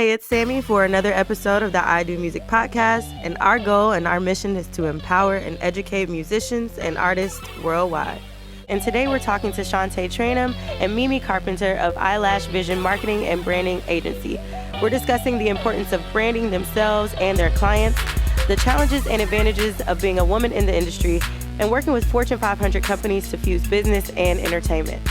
Hey, it's Sammy for another episode of the I Do Music podcast, and our goal and our mission is to empower and educate musicians and artists worldwide. And today we're talking to Shante Traynham and Mimi Carpenter of EyeLash Vizion Marketing and Branding Agency. We're discussing the importance of branding themselves and their clients, the challenges and advantages of being a woman in the industry, and working with Fortune 500 companies to fuse business and entertainment.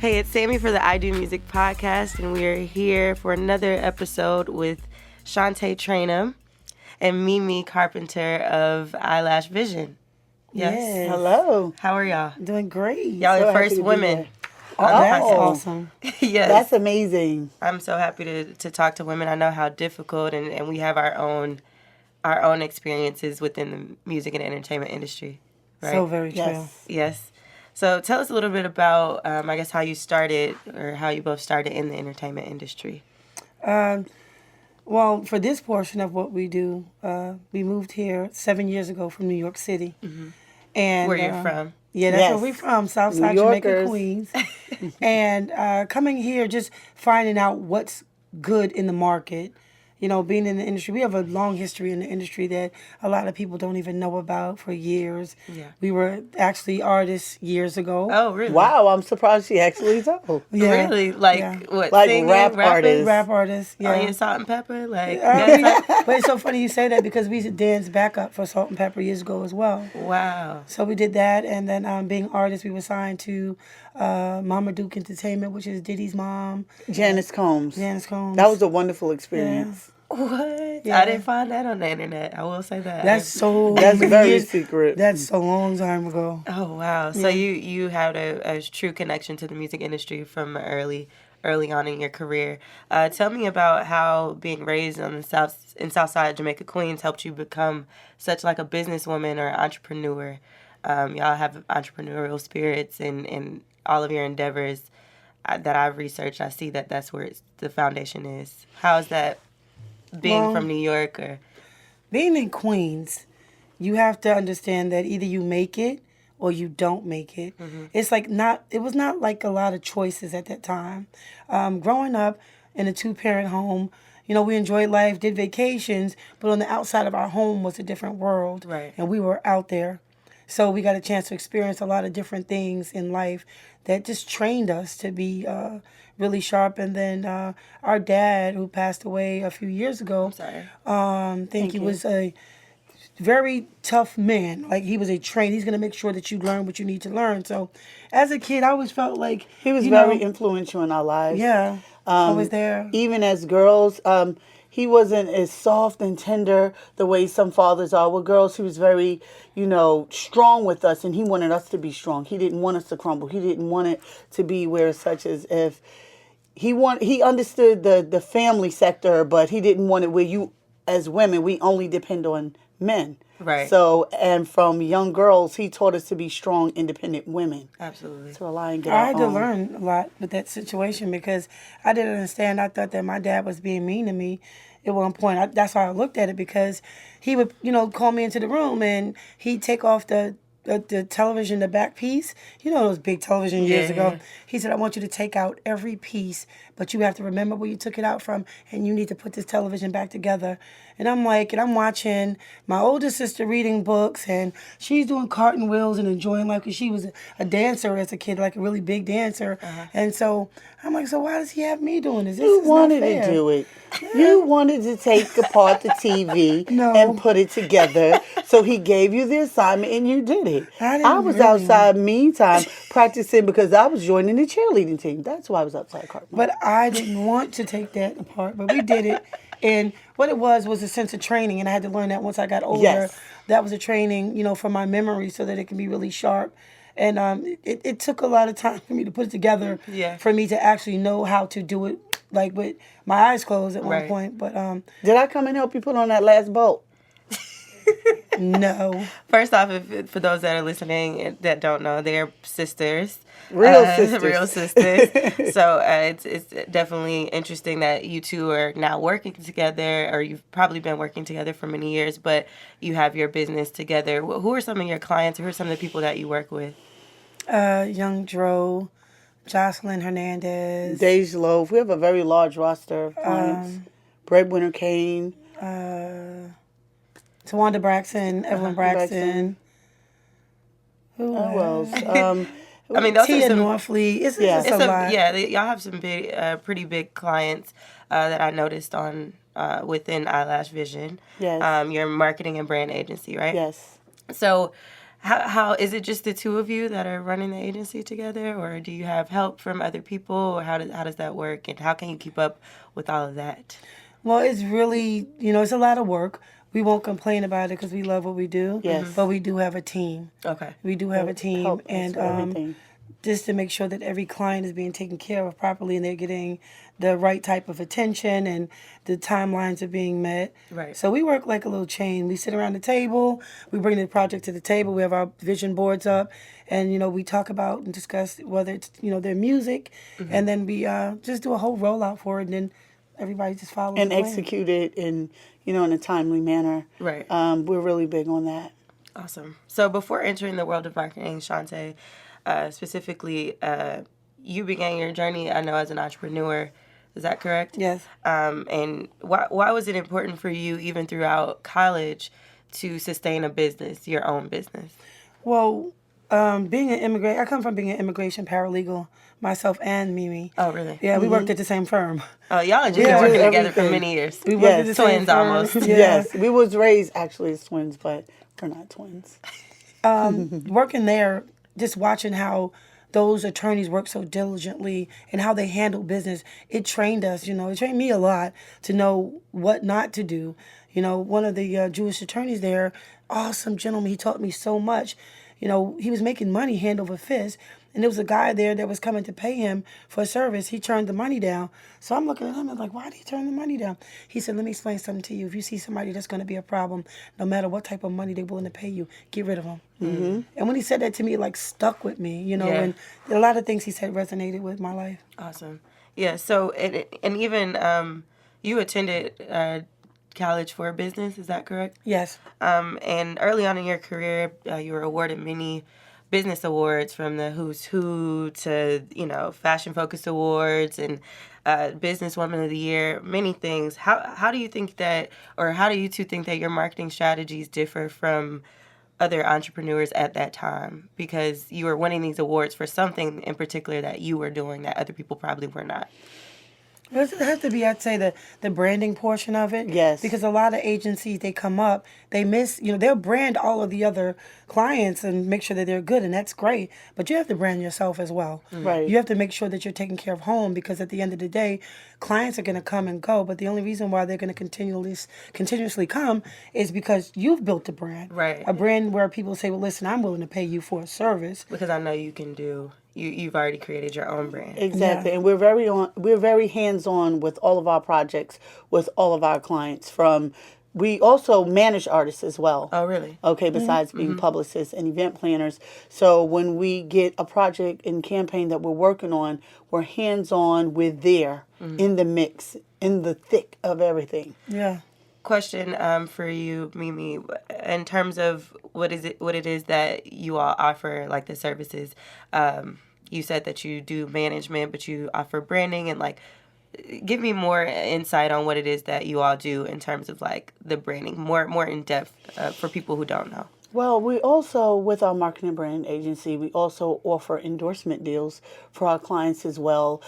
Hey, it's Sammy for the I Do Music podcast, and we are here for another episode with Shante Traynham and Mimi Carpenter of EyeLash Vizion. Yes. Hello. How are y'all? Doing great. Y'all So the happy first to be women. here. That's Oh. awesome. Yes. That's amazing. I'm so happy to talk to women. I know how difficult, and we have our own experiences within the music and entertainment industry. Right? So very true. Yes. Yes. So tell us a little bit about, I guess, how you started or how you both started in the entertainment industry. Well, for this portion of what we do, we moved here 7 years ago from New York City. Mm-hmm. And Where you're from. Yeah, that's Yes. where we're from, Southside New Jamaica, Yorkers. Queens. And coming here, just finding out what's good in the market. You know, being in the industry, we have a long history in the industry that a lot of people don't even know about for years. Yeah. We were actually artists years ago. Oh, really? Wow, I'm surprised she actually told. Yeah. Really? Like, Yeah. what, Like singing, rap rapping? artists. Rap artists, yeah. Onion, salt, and pepper? Like, But it's so funny you say that because we used to dance backup for Salt and Pepper years ago as well. wow. So we did that, and then being artists, we were signed to Mama Duke Entertainment, which is Diddy's mom, Janice Combs. Janice Combs. That was a wonderful experience. What? Yeah. I didn't find that on the internet. I will say that. That's so That's many very years- secret. That's a long time ago. Oh, wow. So you had a true connection to the music industry from early on in your career. Tell me about how being raised on the Southside Jamaica, Queens helped you become such like a businesswoman or entrepreneur. Y'all have entrepreneurial spirits in all of your endeavors that I've researched. I see that that's where the foundation is. How is that being from New York? Or Being in Queens, you have to understand that either you make it or you don't make it. It's like it was not like a lot of choices at that time. Growing up in a two-parent home, you know, we enjoyed life, did vacations, but on the outside of our home was a different world. Right. And we were out there. So we got a chance to experience a lot of different things in life that just trained us to be really sharp. And then our dad, who passed away a few years ago, he was a very tough man. Like, he was a trainer. He's going to make sure that you learn what you need to learn. So as a kid, I always felt like He was very influential in our lives. Yeah, always there. Even as girls, he wasn't as soft and tender the way some fathers are with girls. He was very, strong with us, and he wanted us to be strong. He didn't want us to crumble. He didn't want it to be where such as if he understood the family sector, but he didn't want it where you, as women, we only depend on men. Right. So, and from young girls, he taught us to be strong, independent women. absolutely. To rely and get I our had to own. learn a lot with that situation because I didn't understand. I thought that my dad was being mean to me at one point. That's how I looked at it, because he would, call me into the room and he'd take off the television, the back piece. You know those big television years ago. Yeah. He said, I want you to take out every piece, but you have to remember where you took it out from, and you need to put this television back together. And I'm watching my older sister reading books, and she's doing cartwheels and enjoying life because she was a dancer as a kid, like a really big dancer. And so I'm like, so why does he have me doing this? This You is wanted not to fair. do it. You wanted to take apart the TV No. and put it together. So he gave you the assignment and you did it. I didn't I was really. outside meantime practicing because I was joining the cheerleading team. That's why I was outside Carpenter. But I didn't want to take that apart, but we did it. And what it was a sense of training, and I had to learn that once I got older. Yes. That was a training, for my memory so that it can be really sharp. And it took a lot of time for me to put it together, Yeah. for me to actually know how to do it, like with my eyes closed at one Right. point. But Did I come and help you put on that last bolt? no. First off, for those that are listening that don't know, they're sisters. Real sisters. Real sisters. So it's definitely interesting that you two are now working together, or you've probably been working together for many years, but you have your business together. Who are some of your clients? Who are some of the people that you work with? Young Dro, Jocelyn Hernandez. Dej Loaf. We have a very large roster of clients. Breadwinner Kane. Tawanda Braxton, Evelyn Braxton. Who Who else? else? I mean, those Tia are some. Norfleet. It's Yeah. a lot. Y'all have some big, pretty big clients that I noticed on within EyeLash Vizion. Yes. Your marketing and brand agency, right? Yes. So, how is it just the two of you that are running the agency together, or do you have help from other people, or how does that work, and how can you keep up with all of that? Well, it's really, it's a lot of work. We won't complain about it because we love what we do. Yes. But we do have a team. Okay. We do have a team. Help us And with everything. just to make sure that every client is being taken care of properly and they're getting the right type of attention and the timelines are being met. Right. So we work like a little chain. We sit around the table, we bring the project to the table, we have our vision boards up, and, we talk about and discuss whether it's, their music, and then we just do a whole rollout for it, and then everybody just follows And the plan. execute it in a timely manner. Right. We're really big on that. Awesome. So before entering the world of marketing, Shante, specifically, you began your journey, I know, as an entrepreneur. Is that correct? Yes. And why was it important for you, even throughout college, to sustain a business, your own business? Well, being an immigrant, I come from being an immigration paralegal, myself and Mimi. Oh, really? Yeah, we worked at the same firm. Oh, y'all have just Yeah. been working Do together for everything. many years. We worked Yes. at the same Twins firm. almost. Yeah. Yes. We was raised actually as twins, but we're not twins. Working there, just watching how those attorneys work so diligently and how they handle business, it trained us, it trained me a lot to know what not to do. One of the Jewish attorneys there, awesome gentleman, he taught me so much. He was making money hand over fist, and there was a guy there that was coming to pay him for a service. He turned the money down. So I'm looking at him and like, why did he turn the money down? He said, let me explain something to you. If you see somebody that's going to be a problem, no matter what type of money they're willing to pay you, get rid of them. Mm-hmm. And when he said that to me, it like stuck with me, and a lot of things he said resonated with my life. Awesome. Yeah, so, and even you attended college for business, is that correct? Yes. And early on in your career, you were awarded many business awards, from the Who's Who to, Fashion Focus Awards and Businesswoman of the Year, many things. How do you think that, or how do you two think that your marketing strategies differ from other entrepreneurs at that time? Because you were winning these awards for something in particular that you were doing that other people probably were not. It has to be, I'd say, the branding portion of it. Yes. Because a lot of agencies, they come up, they miss, they'll brand all of the other clients and make sure that they're good, and that's great. But you have to brand yourself as well. Right. You have to make sure that you're taking care of home, because at the end of the day, clients are going to come and go, but the only reason why they're going to continuously come is because you've built a brand. Right. A brand where people say, well, listen, I'm willing to pay you for a service. Because I know you can do. You've already created your own brand. Exactly. Yeah. And we're very hands-on with all of our projects, with all of our clients. We also manage artists as well. Oh, really? Okay, besides being publicists and event planners. So when we get a project and campaign that we're working on, we're hands-on, we're there in the mix, in the thick of everything. Yeah. Question for you, Mimi, in terms of what it is that you all offer, like the services. You said that you do management, but you offer branding, and give me more insight on what it is that you all do in terms of the branding, more in depth for people who don't know. Well, we also, with our marketing and brand agency, we also offer endorsement deals for our clients as well.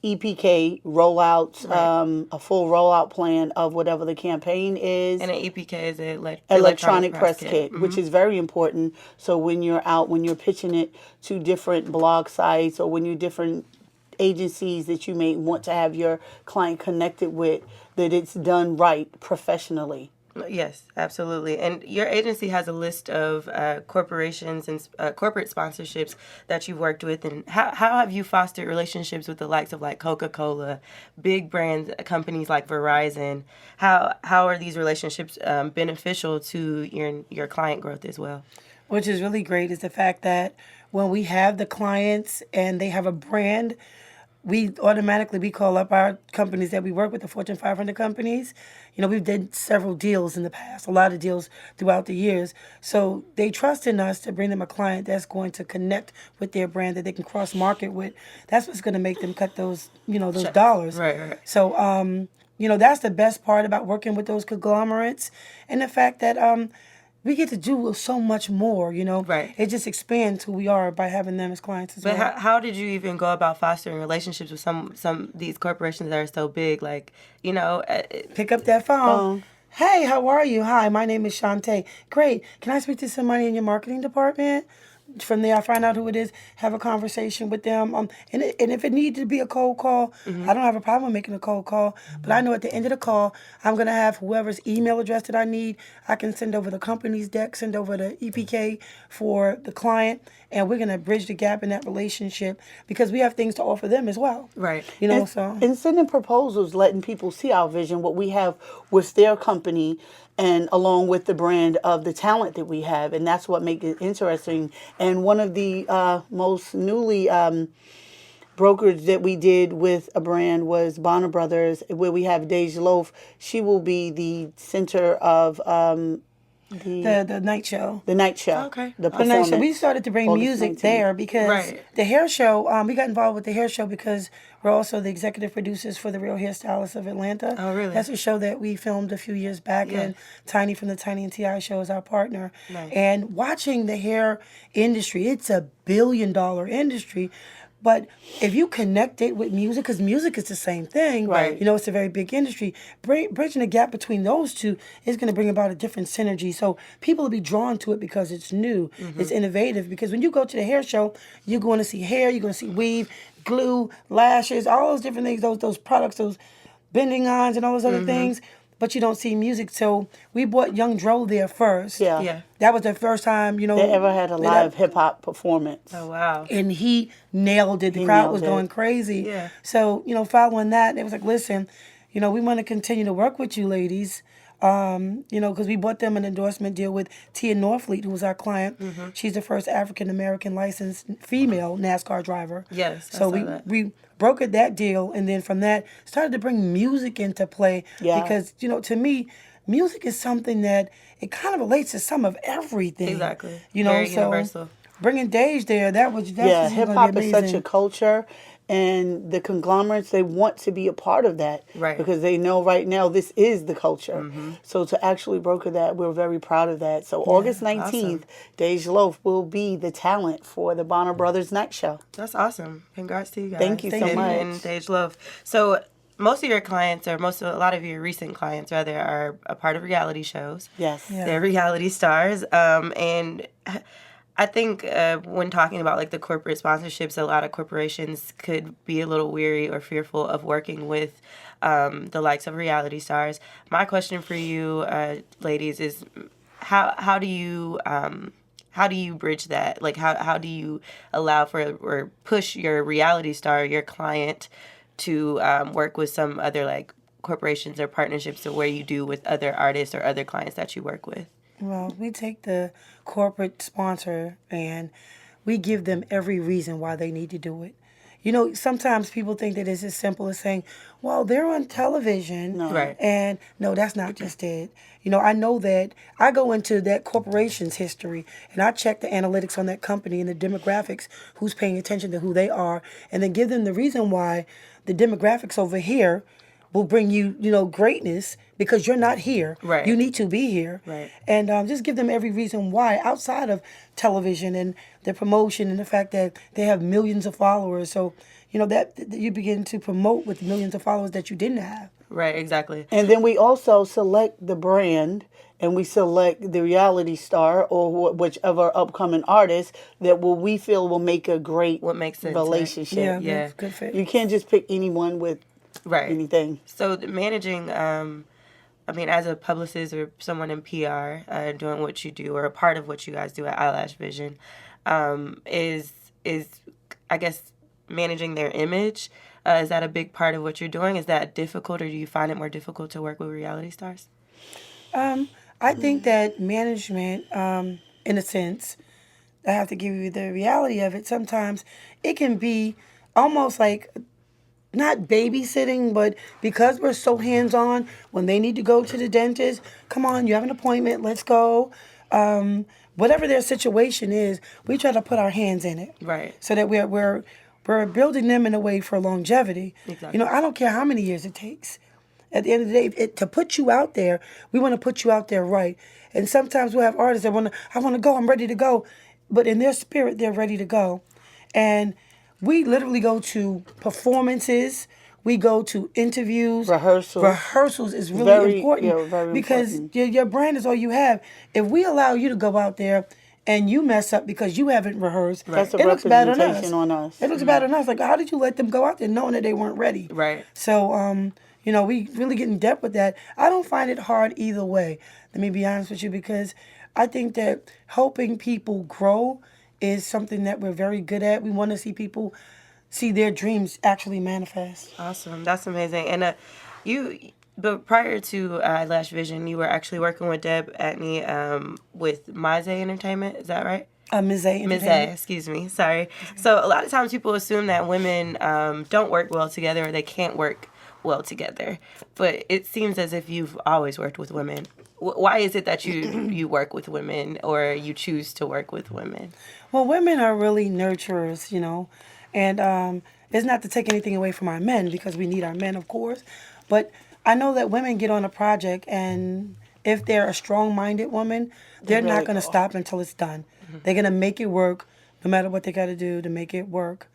EPK rollouts, Right. a full rollout plan of whatever the campaign is. And an EPK is an Electronic press kit, which is very important. So when you're pitching it to different blog sites, or when you're different agencies that you may want to have your client connected with, that it's done right professionally. Yes, absolutely. And your agency has a list of corporations and corporate sponsorships that you've worked with. And how have you fostered relationships with the likes of Coca-Cola, big brand companies like Verizon? How are these relationships beneficial to your client growth as well? Which is really great is the fact that when we have the clients and they have a brand, we call up our companies that we work with, the Fortune 500 companies. We've did several deals in the past, a lot of deals throughout the years. So they trust in us to bring them a client that's going to connect with their brand that they can cross market with. That's what's going to make them cut those, those dollars. Right. So, that's the best part about working with those conglomerates, and the fact that we get to do so much more, Right. It just expands who we are by having them as clients as But well. how did you even go about fostering relationships with some these corporations that are so big? Like, Pick up that phone. Hey, how are you? Hi, my name is Shante. Great. Can I speak to somebody in your marketing department? From there, I find out who it is, have a conversation with them. And if it needs to be a cold call, I don't have a problem making a cold call. But I know at the end of the call, I'm going to have whoever's email address that I need. I can send over the company's deck, send over the EPK for the client, and we're going to bridge the gap in that relationship because we have things to offer them as well. Right. And sending proposals, letting people see our vision, what we have with their company, and along with the brand of the talent that we have. And that's what makes it interesting. And one of the most newly brokerage that we did with a brand was Bonner Brothers, where we have Dej Loaf. She will be the center of The night show. the night show. Okay. The The night performance. show. We started to bring August music 19th. there because Right. the hair show, we got involved with the hair show because we're also the executive producers for The Real Hairstylists of Atlanta. Oh, really? That's a show that we filmed a few years back, Yeah. and Tiny from the Tiny and T.I. show is our partner. Nice. And watching the hair industry, it's a billion-dollar industry. But if you connect it with music, because music is the same thing, Right. it's a very big industry. Bridging the gap between those two is going to bring about a different synergy. So people will be drawn to it because it's new, it's innovative. Because when you go to the hair show, you're going to see hair, you're going to see weave, glue, lashes, all those different things, those products, those bending irons and all those other things. But you don't see music. So we brought Young Dro there first. Yeah. That was the first time, They ever had a live hip hop performance. Oh, wow. and he nailed it. The crowd nailed was it. going crazy. Yeah. So, following that, it was like, listen, we want to continue to work with you ladies. Because we bought them an endorsement deal with Tia Norfleet, who was our client. She's the first African American licensed female NASCAR driver. Yes, I So saw that. we brokered that deal, and then from that started to bring music into play. Yeah. Because to me, music is something that it kind of relates to some of everything. Exactly. You know, Very so universal. bringing Dej there, that's Yeah, just hip gonna hop be is such amazing. a culture, and the conglomerates, they want to be a part of that, Right. Because they know right now this is the culture. So to actually broker that, we're very proud of that. So August 19th, Dej Loaf will be the talent for the Bonner Brothers Night Show. That's awesome. Congrats to you guys. Thank you so and, much. And Dej Love. So most of your clients, or a lot of your recent clients, rather, are a part of reality shows. Yes. Yeah. They're reality stars. And I think when talking about like the corporate sponsorships, a lot of corporations could be a little weary or fearful of working with the likes of reality stars. My question for you, ladies, is how do you bridge that? Like how do you allow for or push your reality star, your client, to work with some other like corporations or partnerships to where you do with other artists or other clients that you work with? Well, we take the corporate sponsor and we give them every reason why they need to do it. Sometimes people think that it's as simple as saying, well, they're on television. No. Right. And no, that's not just it. I know that I go into that corporation's history and I check the analytics on that company and the demographics, who's paying attention to who they are, and then give them the reason why the demographics over here will bring you, greatness because you're not here. Right. You need to be here. Right. And just give them every reason why outside of television and the promotion and the fact that they have millions of followers. So, that you begin to promote with millions of followers that you didn't have. Right, exactly. And then we also select the brand, and we select the reality star or whichever upcoming artist that we feel will make a great What makes sense, right? relationship. Yeah, Yeah. good fit. You can't just pick anyone with Right. anything. So managing, as a publicist or someone in PR, doing what you do or a part of what you guys do at EyeLash Vizion, is I guess managing their image. Is that a big part of what you're doing? Is that difficult, or do you find it more difficult to work with reality stars? I think that management, in a sense, I have to give you the reality of it. Sometimes it can be almost like not babysitting, but because we're so hands-on, when they need to go to the dentist, come on, you have an appointment, let's go. Whatever their situation is, we try to put our hands in it. Right. So that we're building them in a way for longevity. Exactly. You know, I don't care how many years it takes. At the end of the day, to put you out there, we want to put you out there right. And sometimes we'll have artists that I want to go, I'm ready to go. But in their spirit, they're ready to go. And we literally go to performances. We go to interviews. Rehearsals. Rehearsals is really Very important because important. your brand is all you have. If we allow you to go out there and you mess up because you haven't rehearsed, That's a it looks bad on us. representation on us. It looks bad on us. Like, how did you let them go out there knowing that they weren't ready? Right. So, you know, we really get in depth with that. I don't find it hard either way. Let me be honest with you, because I think that helping people grow is something that we're very good at. We want to see people see their dreams actually manifest. Awesome. That's amazing. And but prior to EyeLash Vizion, you were actually working with Deb Atney with Mize Entertainment. Is that right? Ms. A. Ms. A, excuse me. Sorry. So a lot of times people assume that women don't work well together or they can't work well together. But it seems as if you've always worked with women. Why is it that you work with women or you choose to work with women? Well, women are really nurturers, you know. And it's not to take anything away from our men, because we need our men, of course. But I know that women get on a project, and if they're a strong-minded woman, they're not going to stop until it's done. Mm-hmm. They're going to make it work, no matter what they got to do to make it work.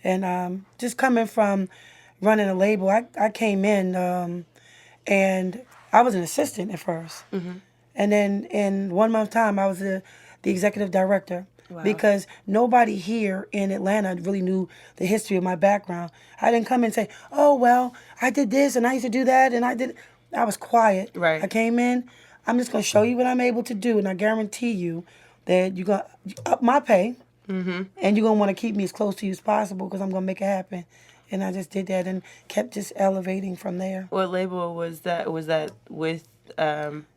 And just coming from running a label, I came in and I was an assistant at first. Mm-hmm. And then in 1 month time, I was the executive director. Wow. Because nobody here in Atlanta really knew the history of my background. I didn't come and say, oh, well, I did this and I used to do that and I was quiet. Right. I came in, I'm just going to show you what I'm able to do, and I guarantee you that you're going to up my pay, mm-hmm. and you're going to want to keep me as close to you as possible because I'm going to make it happen. And I just did that and kept just elevating from there. What label was that? Was that with...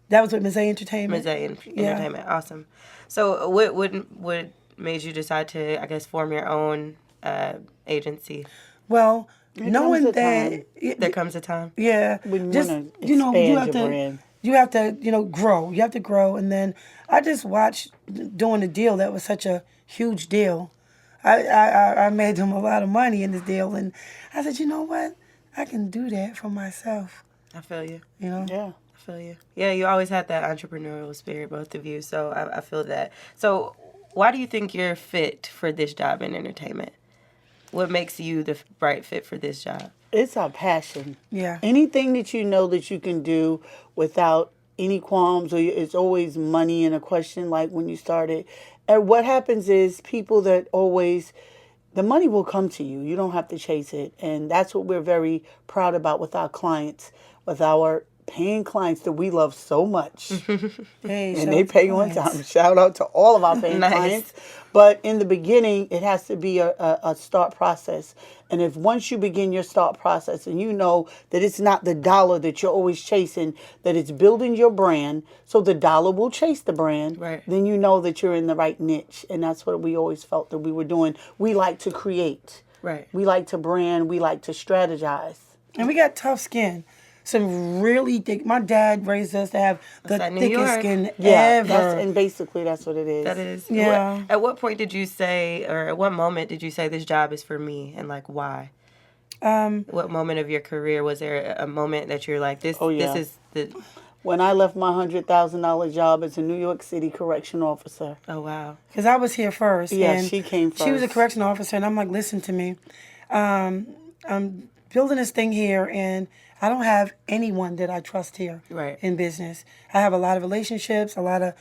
That was with Ms. A Entertainment. Ms. A Entertainment, awesome. So what made you decide to, I guess, form your own agency? Well, knowing that... There comes a time. Yeah. When you just, want to you know, you have expand your to, brand. you have to, you know, grow. You have to grow. And then I just watched doing a deal that was such a huge deal. I made them a lot of money in this deal. And I said, you know what? I can do that for myself. I feel you. You know? Yeah. Feel you. Yeah, you always had that entrepreneurial spirit, both of you. So I feel that. So why do you think you're fit for this job in entertainment? What makes you the right fit for this job? It's our passion. Yeah. Anything that you know that you can do without any qualms, or it's always money in a question, like when you started. And what happens is people that always, the money will come to you. You don't have to chase it. And that's what we're very proud about with our clients, with our paying clients that we love so much. Hey, and they pay on time. Shout out to all of our paying Nice. clients. But in the beginning, it has to be a start process. And if once you begin your start process and you know that it's not the dollar that you're always chasing, that it's building your brand, so the dollar will chase the brand, right. Then you know that you're in the right niche. And that's what we always felt that we were doing. We like to create. Right. We like to brand. We like to strategize. And we got tough skin. Some really thick. My dad raised us to have the thickest skin ever. And basically that's what it is. That is. Yeah. At what point did you say, or at what moment did you say this job is for me, and like why? What moment of your career was there a moment that you're like this? Oh, yeah. This is the. When I left my $100,000 job as a New York City correction officer. Oh wow. Because I was here first. Yeah, and she came first. She was a correction officer, and I'm like, listen to me. I'm building this thing here, and I don't have anyone that I trust here in business. I have a lot of relationships, a lot of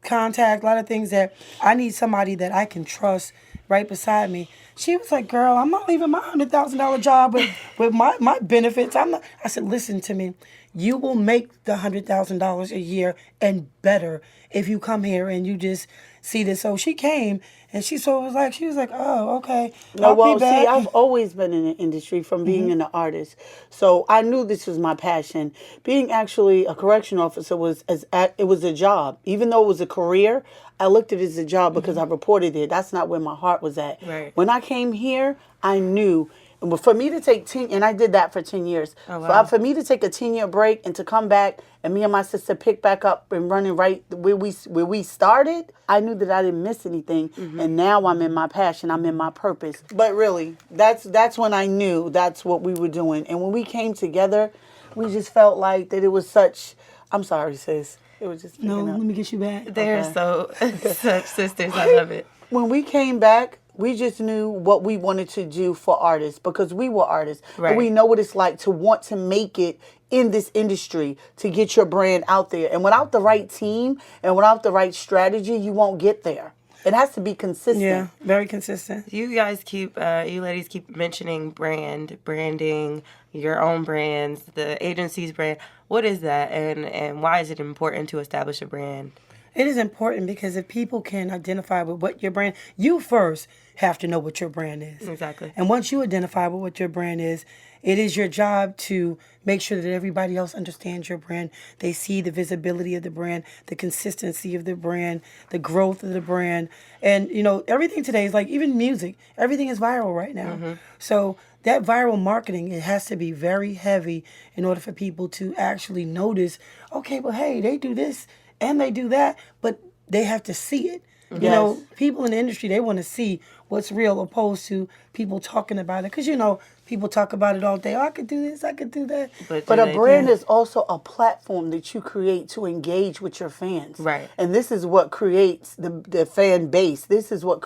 contact, a lot of things that I need somebody that I can trust right beside me. She was like, girl, I'm not leaving my $100,000 job with my benefits. I said, listen to me. You will make the $100,000 a year and better if you come here and you just see this. So she came and she was like, oh, okay. No, well, see, I've always been in the industry from being an artist. So I knew this was my passion. Being actually a correction officer was a job. Even though it was a career, I looked at it as a job because I reported it. That's not where my heart was at. Right. When I came here, I knew But for me to take 10, and I did that for 10 years. Oh, wow. For me to take a 10-year break and to come back and me and my sister pick back up and running right where we started, I knew that I didn't miss anything. And now I'm in my passion. I'm in my purpose. But really, that's when I knew that's what we were doing. And when we came together, we just felt like that it was such, I'm sorry, sis. It was just No, picking up. let me get you back. They're Okay. so such sisters. I love it. When we came back, we just knew what we wanted to do for artists because we were artists. Right. And we know what it's like to want to make it in this industry to get your brand out there. And without the right team and without the right strategy, you won't get there. It has to be consistent. Yeah, very consistent. You guys keep, you ladies keep mentioning branding, your own brands, the agency's brand. What is that, and why is it important to establish a brand? It is important because if people can identify with what your brand, you first have to know what your brand is. Exactly. And once you identify with what your brand is, it is your job to make sure that everybody else understands your brand. They see the visibility of the brand, the consistency of the brand, the growth of the brand. And, you know, everything today is like, even music, everything is viral right now. So that viral marketing, it has to be very heavy in order for people to actually notice, okay, well, hey, they do this and they do that, but they have to see it. You know, people in the industry, they want to see what's real opposed to people talking about it. Because, you know, people talk about it all day. Oh, I could do this, I could do that. But do a they- brand is also a platform that you create to engage with your fans. Right. And this is what creates the fan base. This is what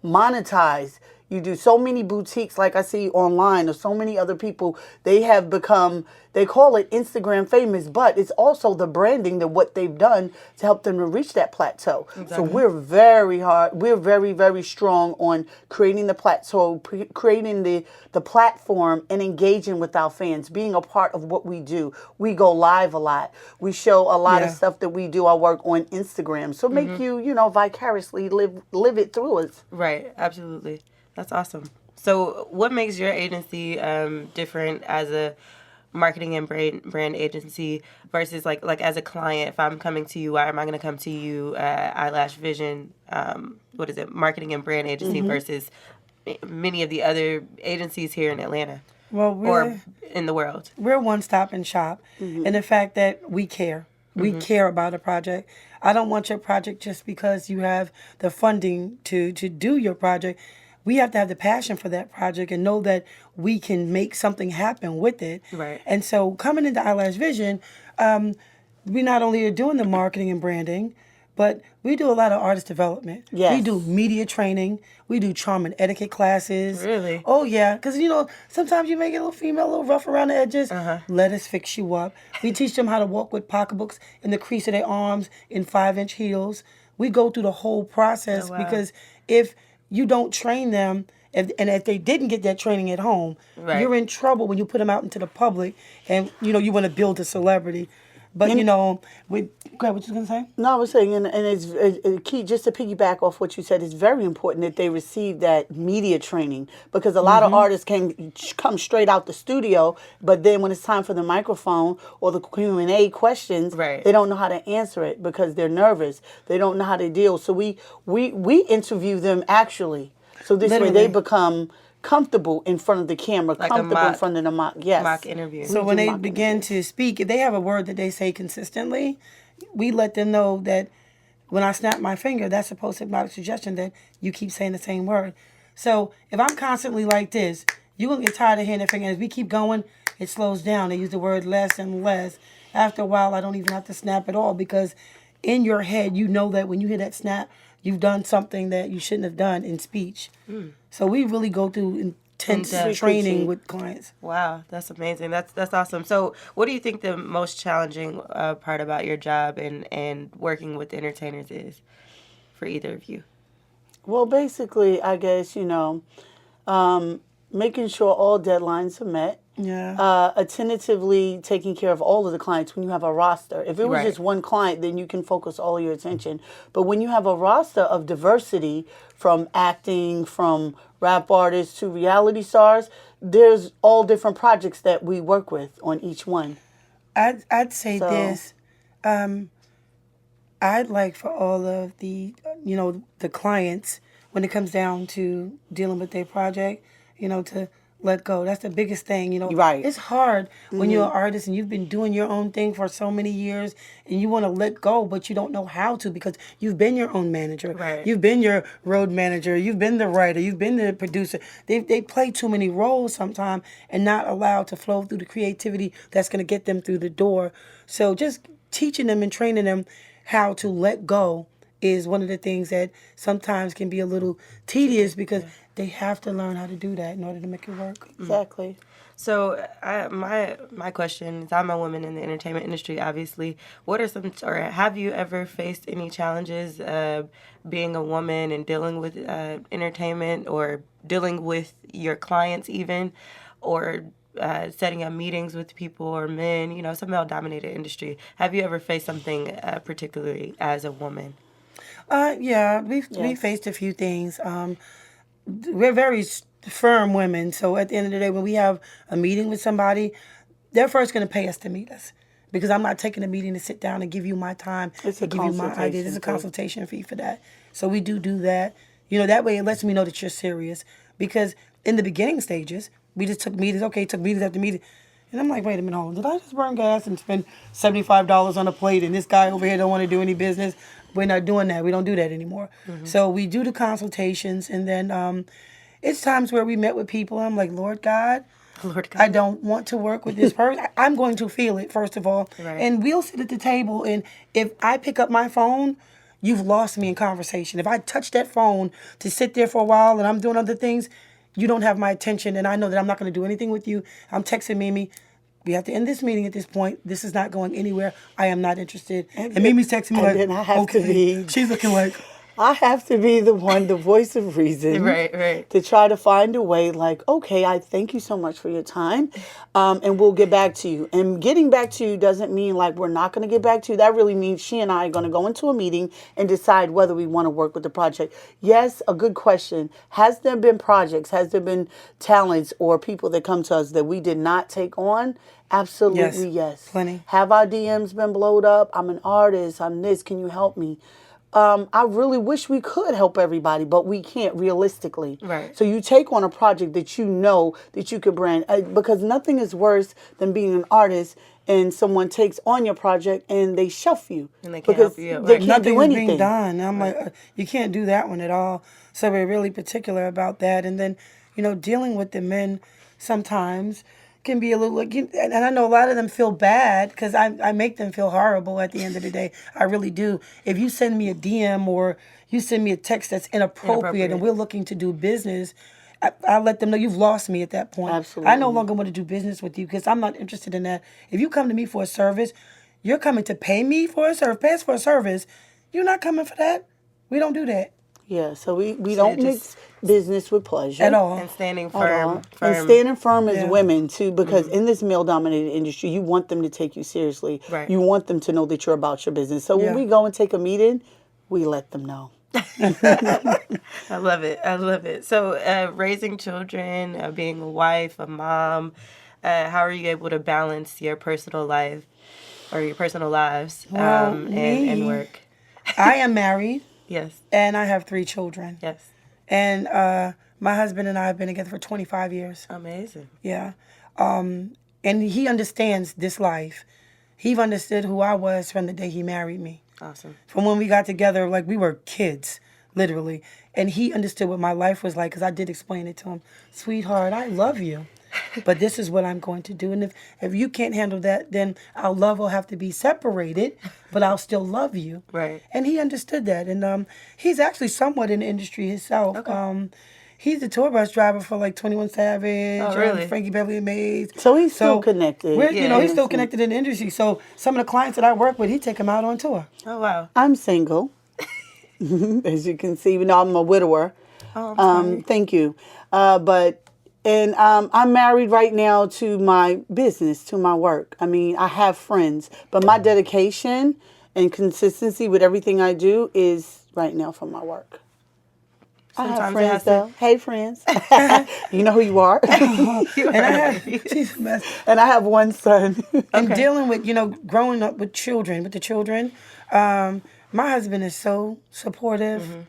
monetize. You do so many boutiques like I see online or so many other people, they have become, they call it Instagram famous, but it's also the branding that what they've done to help them to reach that plateau. So we're very hard, we're very, very strong on creating the plateau, creating the platform and engaging with our fans, being a part of what we do. We go live a lot. We show a lot of Yeah. stuff that we do, our work on Instagram. So make you know, vicariously live it through us. Right, absolutely. That's awesome. So, what makes your agency different as a marketing and brand agency versus like as a client? If I'm coming to you, why am I going to come to you, EyeLash Vizion? What is it? Marketing and brand agency versus many of the other agencies here in Atlanta Well, or in the world. we're one stop and shop. And the fact that we care. We care about a project. I don't want your project just because you have the funding to do your project. We have to have the passion for that project and know that we can make something happen with it. Right. And so coming into EyeLash Vizion, we not only are doing the marketing and branding, but we do a lot of artist development. Yes. We do media training. We do charm and etiquette classes. Really? Oh, yeah. Because, you know, sometimes you may get a little female, a little rough around the edges. Let us fix you up. We teach them how to walk with pocketbooks in the crease of their arms in 5-inch heels. We go through the whole process because if you don't train them, if they didn't get that training at home, you're in trouble when you put them out into the public and, you know, you want to build a celebrity. But, you know, go ahead, what you going to say? No, I was saying, and it's key, just to piggyback off what you said, it's very important that they receive that media training because a lot of artists can come straight out the studio, but then when it's time for the microphone or the Q&A questions, Right. they don't know how to answer it because they're nervous. They don't know how to deal. So we interview them actually. So this way Literally. they become comfortable in front of the camera, Like a comfortable in mock- front of the mock. Yes. mock interview. So when they begin to speak, if they have a word that they say consistently, we let them know that when I snap my finger, that's a post-hypnotic suggestion that you keep saying the same word. So if I'm constantly like this, you're going to get tired of hearing that finger. As we keep going, it slows down. They use the word less and less. After a while, I don't even have to snap at all because in your head, you know that when you hear that snap, you've done something that you shouldn't have done in speech. So we really go through intense In-depth. training with clients. Wow, that's amazing. That's awesome. So, what do you think the most challenging part about your job and working with entertainers is for either of you? Well, basically, I guess, you know, making sure all deadlines are met. Yeah. Attentively taking care of all of the clients when you have a roster. If it was Right. just one client, then you can focus all your attention. But when you have a roster of diversity from acting, from rap artists to reality stars, there's all different projects that we work with on each one. I'd say So- this. I'd like for all of the, you know, the clients, when it comes down to dealing with their project, you know, to let go. That's the biggest thing, Right. It's hard when you're an artist and you've been doing your own thing for so many years and you want to let go, but you don't know how to because you've been your own manager. Right. You've been your road manager. You've been the writer. You've been the producer. They play too many roles sometimes and not allowed to flow through the creativity that's going to get them through the door. So just teaching them and training them how to let go is one of the things that sometimes can be a little tedious because they have to learn how to do that in order to make it work. Exactly. So my question is, I'm a woman in the entertainment industry, obviously. What are some, or have you ever faced any challenges being a woman and dealing with entertainment or dealing with your clients even, or setting up meetings with people or men, it's a male-dominated industry. Have you ever faced something particularly as a woman? Yeah, we faced a few things. We're very firm women, so at the end of the day, when we have a meeting with somebody, they're first going to pay us to meet us. Because I'm not taking a meeting to sit down and give you my time It's and a give you my ideas. It's a consultation fee for that. So we do that. That way it lets me know that you're serious. Because in the beginning stages, we just took meetings. Okay, took meetings after meeting. And I'm like, wait a minute, hold on. Did I just burn gas and spend $75 on a plate and this guy over here don't want to do any business? We're not doing that. We don't do that anymore. So we do the consultations and then it's times where we met with people. I'm like, Lord God, I don't want to work with this person. I'm going to feel it, first of all. Right. And we'll sit at the table, and if I pick up my phone, you've lost me in conversation. If I touch that phone to sit there for a while and I'm doing other things, you don't have my attention, and I know that I'm not going to do anything with you. I'm texting Mimi. We have to end this meeting at this point. This is not going anywhere. I am not interested. And Mimi's texting me and like, then I have to be... She's looking like... I have to be the one, the voice of reason. Right. To try to find a way like, okay, I thank you so much for your time, and we'll get back to you. And getting back to you doesn't mean like we're not going to get back to you. That really means she and I are going to go into a meeting and decide whether we want to work with the project. Yes, a good question. Has there been projects? Has there been talents or people that come to us that we did not take on? Absolutely, yes. Plenty. Have our DMs been blowed up? I'm an artist. I'm this. Can you help me? I really wish we could help everybody, but we can't realistically. Right. So you take on a project that you know that you could brand, because nothing is worse than being an artist and someone takes on your project and they shelf you. And they can't because help you out, they right. can't Nothing do was anything. being done. I'm like, you can't do that one at all. So we're really particular about that. And then, dealing with the men sometimes can be a little, and I know a lot of them feel bad because I make them feel horrible at the end of the day. I really do. If you send me a DM or you send me a text that's inappropriate. And we're looking to do business, I let them know you've lost me at that point. Absolutely. I no longer want to do business with you because I'm not interested in that. If you come to me for a service, you're coming to pay me for a service, pay us for a service. You're not coming for that. We don't do that. Yeah, so we don't mix business with pleasure. At all. And standing firm. And standing firm as Yeah. women, too, because in this male-dominated industry, you want them to take you seriously. Right. You want them to know that you're about your business. So when Yeah. we go and take a meeting, we let them know. I love it. So raising children, being a wife, a mom, how are you able to balance your personal life or your personal lives and work? I am married. Yes. And I have 3 children. Yes. And my husband and I have been together for 25 years. Amazing. Yeah. And he understands this life. He understood who I was from the day he married me. Awesome. From when we got together, like we were kids, literally. And he understood what my life was like because I did explain it to him. Sweetheart, I love you. But this is what I'm going to do. And if you can't handle that, then our love will have to be separated, but I'll still love you. Right. And he understood that. And he's actually somewhat in the industry himself. Okay. He's the tour bus driver for like 21 Savage, Oh, really? Frankie Beverly and Mays. So he's still connected. He's still connected in the industry. So some of the clients that I work with, he take them out on tour. Oh, wow. I'm single, as you can see. Even though I'm a widower. Oh, I'm sorry. Thank you. I'm married right now to my business, to my work. I mean, I have friends, but my dedication and consistency with everything I do is right now from my work. I have Sometimes it friends, has to- though. Hey, friends. You know who you are. She's a mess. And I have one son. And dealing with, growing up with children, my husband is so supportive,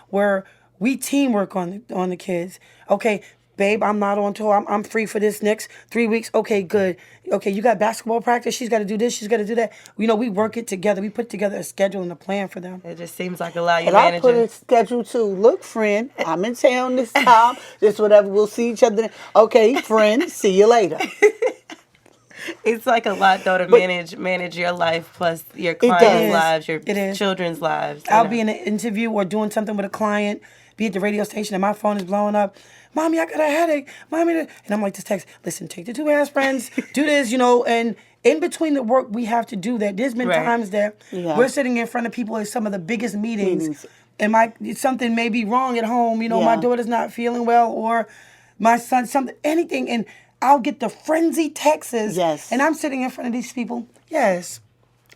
where we teamwork on the kids. Okay, babe, I'm not on tour. I'm free for this next 3 weeks. Okay, good. Okay, you got basketball practice. She's got to do this. She's got to do that. You know, we work it together. We put together a schedule and a plan for them. It just seems like a lot. You And I put managing. a schedule too. Look, friend, I'm in town this time. Just whatever. We'll see each other. Okay, friend, see you later. It's like a lot though to manage your life plus your does. clients' lives, your It is. children's lives. I'll be in an interview or doing something with a client, be at the radio station, and my phone is blowing up. Mommy, I got a headache. Mommy, and I'm like, this text, listen, take the 2 aspirins, do this, you know, and in between the work, we have to do that. There's been Right. times that Yeah. we're sitting in front of people at some of the biggest meetings, Meetings. and something may be wrong at home. You know, my Yeah. daughter's not feeling well, or my son, something, anything, and I'll get the frenzied texts. Yes. And I'm sitting in front of these people. Yes.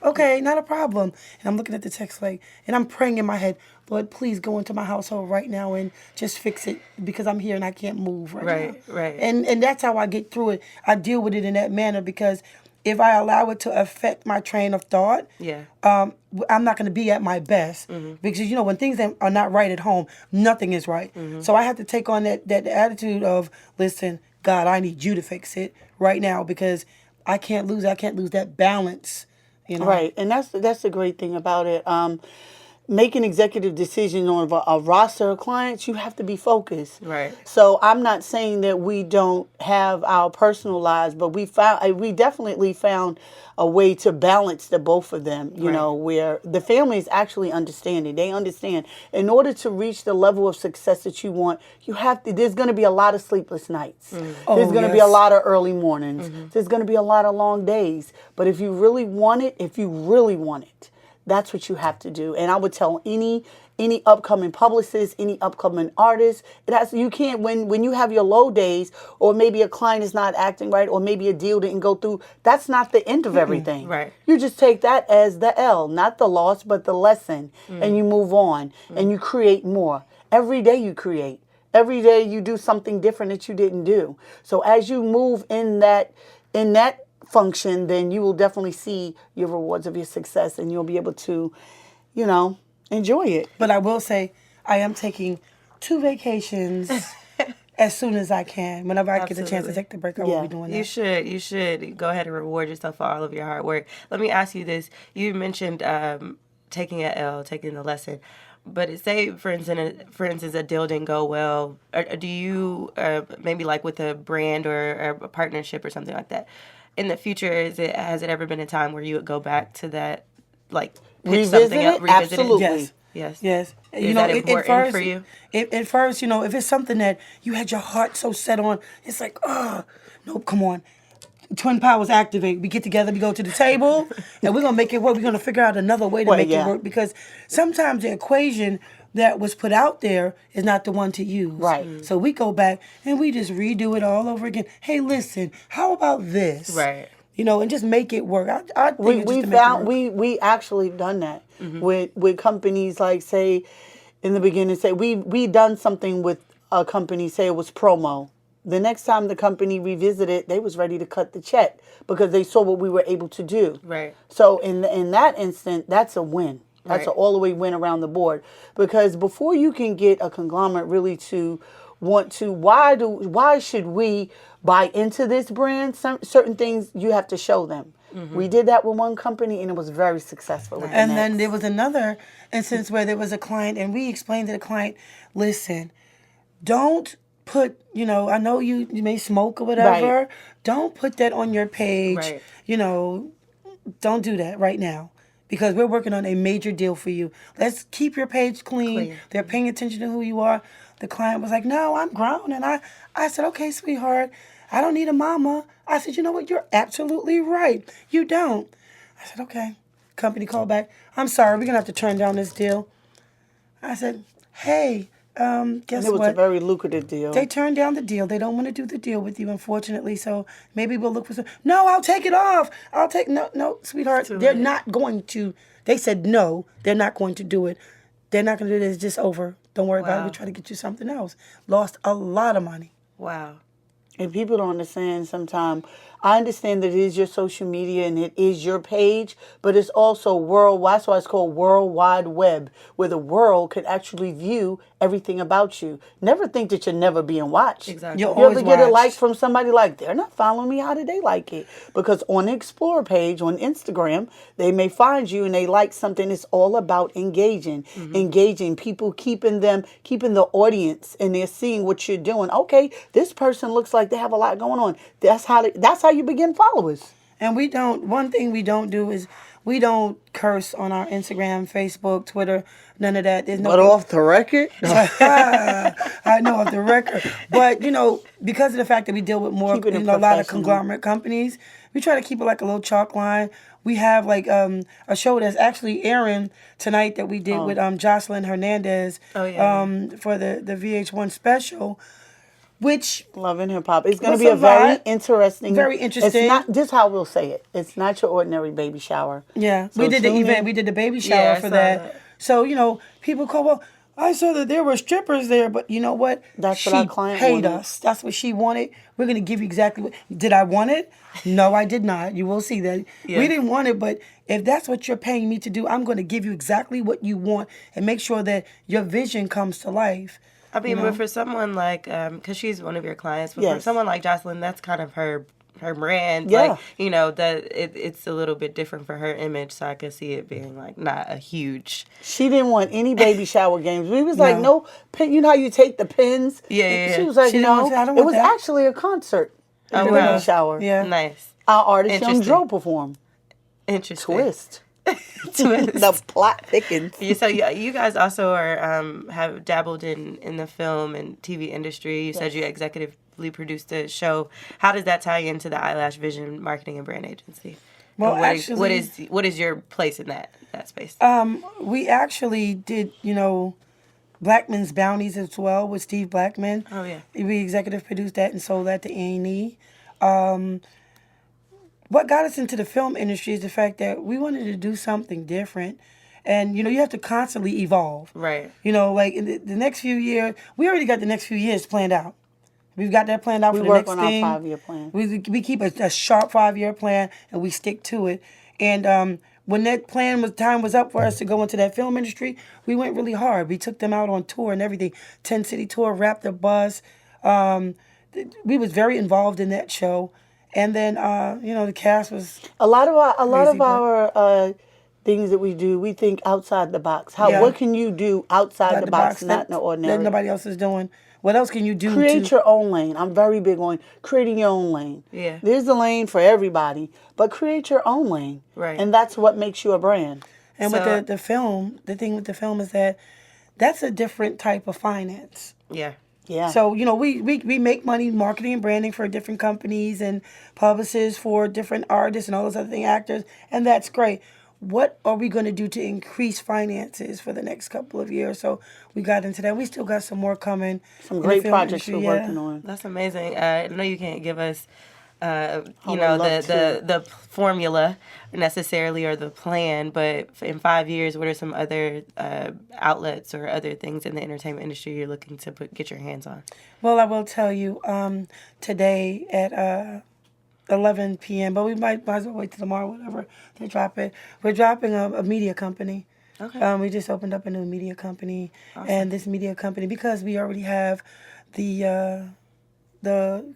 Okay, not a problem. And I'm looking at the text and I'm praying in my head, Lord, please go into my household right now and just fix it because I'm here and I can't move right now. Right. And that's how I get through it. I deal with it in that manner because if I allow it to affect my train of thought, Yeah. I'm not going to be at my best because you know when things are not right at home, nothing is right. So I have to take on that attitude of, listen, God, I need you to fix it right now because I can't lose that balance. You know? Right, and that's the great thing about it. Making executive decisions on a roster of clients, you have to be focused. Right. So I'm not saying that we don't have our personal lives, but we definitely found a way to balance the both of them. You Right. know, where the family is actually understanding. They understand. In order to reach the level of success that you want, you have to. There's going to be a lot of sleepless nights. Oh, There's going to be a yes. lot of early mornings. There's going to be a lot of long days. But if you really want it, that's what you have to do. And I would tell any upcoming publicist, any upcoming artist, you can't when you have your low days or maybe a client is not acting right or maybe a deal didn't go through, that's not the end of everything. Right. You just take that as the L, not the loss, but the lesson, and you move on and you create more. Every day you create. Every day you do something different that you didn't do. So as you move in that function, then you will definitely see your rewards of your success and you'll be able to, enjoy it. But I will say, I am taking 2 vacations as soon as I can. Whenever I get the chance to Absolutely. take the break, I will be doing that. You should go ahead and reward yourself for all of your hard work. Let me ask you this. You mentioned taking an L, taking the lesson. But say, for instance, a deal didn't go well. Do you, maybe like with a brand or a partnership or something like that, in the future, has it ever been a time where you would go back to that, like, pitch something up, revisit Absolutely. it? Yes. Yes. Yes. Is that important for you? At first, if it's something that you had your heart so set on, it's like, nope, come on. Twin powers activate. We get together, we go to the table, and we're going to make it work. We're going to figure out another way to make it work because sometimes the equation that was put out there is not the one to use. Right. So we go back and we just redo it all over again. Hey, listen, how about this? Right. And just make it work. I think We it's just to found make it work. we actually done that with companies, like, say in the beginning, say we done something with a company, say it was promo. The next time the company revisited, they was ready to cut the check because they saw what we were able to do. Right. So in that instant, that's a win. That's Right. an all the way win around the board. Because before you can get a conglomerate really to want to, why should we buy into this brand? Certain things you have to show them. We did that with one company and it was very successful. With the And then next. there was another instance where there was a client, and we explained to the client, listen, don't put, I know you may smoke or whatever. Right. Don't put that on your page. Right. Don't do that right now because we're working on a major deal for you. Let's keep your page clean. They're paying attention to who you are. The client was like, no, I'm grown. And I said, okay, sweetheart, I don't need a mama. I said, you know what? You're absolutely right. You don't. I said, okay. Company called back. I'm sorry. We're going to have to turn down this deal. I said, hey, guess And it was what? a very lucrative deal. They turned down the deal. They don't want to do the deal with you, unfortunately. So maybe we'll look for some. No, I'll take it off. No, sweetheart. They're not going to. They said no. They're not going to do it. They're not going to do it. It's just over. Don't worry about it. Wow. We'll try to get you something else. Lost a lot of money. Wow. And people don't understand sometimes. I understand that it is your social media and it is your page, but it's also worldwide. That's why it's called World Wide Web, where the world could actually view everything about you. Never think that you're never being watched. Exactly. You're You ever always get a like watched. from somebody like, they're not following me, how did they like it? Because on the Explore page on Instagram, they may find you and they like something. It's all about engaging. Engaging people, keeping the audience, and they're seeing what you're doing. Okay, this person looks like they have a lot going on. That's how you begin followers. And one thing we don't do is we don't curse on our Instagram, Facebook, Twitter, none of that. There's no. But off the record, I know off the record. But, because of the fact that we deal with more, Keeping it a lot of professional. conglomerate companies, we try to keep it like a little chalk line. We have like a show that's actually airing tonight that we did with Jocelyn Hernandez Oh, yeah. for the VH1 special, which Love and Hip Hop. It's going to What's be a the very vibe? interesting. Very interesting. It's not just how we'll say it. It's not your ordinary baby shower. Yeah, So we did the tune event. in. We did the baby Yeah, shower I for saw that. that. So people call. Well, I saw that there were strippers there, but you know what? That's what she our client paid wanted. us. That's what she wanted. We're gonna give you exactly what. Did I want it? No, I did not. You will see that Yeah. we didn't want it, but if that's what you're paying me to do, I'm going to give you exactly what you want and make sure that your vision comes to life. I mean, but for someone like, because she's one of your clients, but for Yes. someone like Jocelyn, that's kind of her brand. Yeah. Like, that it's a little bit different for her image, so I could see it being like not a huge. She didn't want any baby shower games. We was like, No. no pin. You know how you take the pins? Yeah, yeah, She yeah. was like, She didn't no. want to- I don't It want was that. actually a concert. In Oh, the wow. baby shower. Yeah. Nice. Our artist Young Interesting. Dro performed. Interesting. Twist. Twist. The plot thickens. So you guys also are have dabbled in the film and TV industry. You said you executively produced a show. How does that tie into the EyeLash Vizion marketing and brand agency? Well, And actually, what is your place in that space? we actually did, Blackman's Bounties as well with Steve Blackman. Oh, yeah. We executive produced that and sold that to A&E. What got us into the film industry is the fact that we wanted to do something different. And, you have to constantly evolve. Right. Like in the next few years, we already got the next few years planned out. We've got that planned out We for the work next on thing. our 5-year plan. We keep a sharp 5-year plan and we stick to it. And when that time was up for us to go into that film industry, we went really hard. We took them out on tour and everything. 10-city tour, Raptor Bus. We was very involved in that show. And then the cast was A lot of Crazy, but- our things that we do, we think outside the box. Yeah. What can you do outside the box, not in the that ordinary? nobody else is doing. What else can you do? Create your own lane. I'm very big on creating your own lane. Yeah. There's a lane for everybody, but create your own lane. Right. And that's what makes you a brand. And So- with the film, the thing with the film is that that's a different type of finance. Yeah. Yeah. So, we make money marketing and branding for different companies and publicists for different artists and all those other things, actors, and that's great. What are we going to do to increase finances for the next couple of years? So we got into that. We still got some more coming. some in the great film projects industry, we're yeah. working on. That's amazing. I know you can't give us, would love the formula necessarily or the plan, but in 5 years, what are some other outlets or other things in the entertainment industry you're looking to get your hands on? Well, I will tell you today at 11 p.m., but we might as well wait till tomorrow, whatever, to drop it. We're dropping a media company. Okay. We just opened up a new media company, and this media company, because we already have the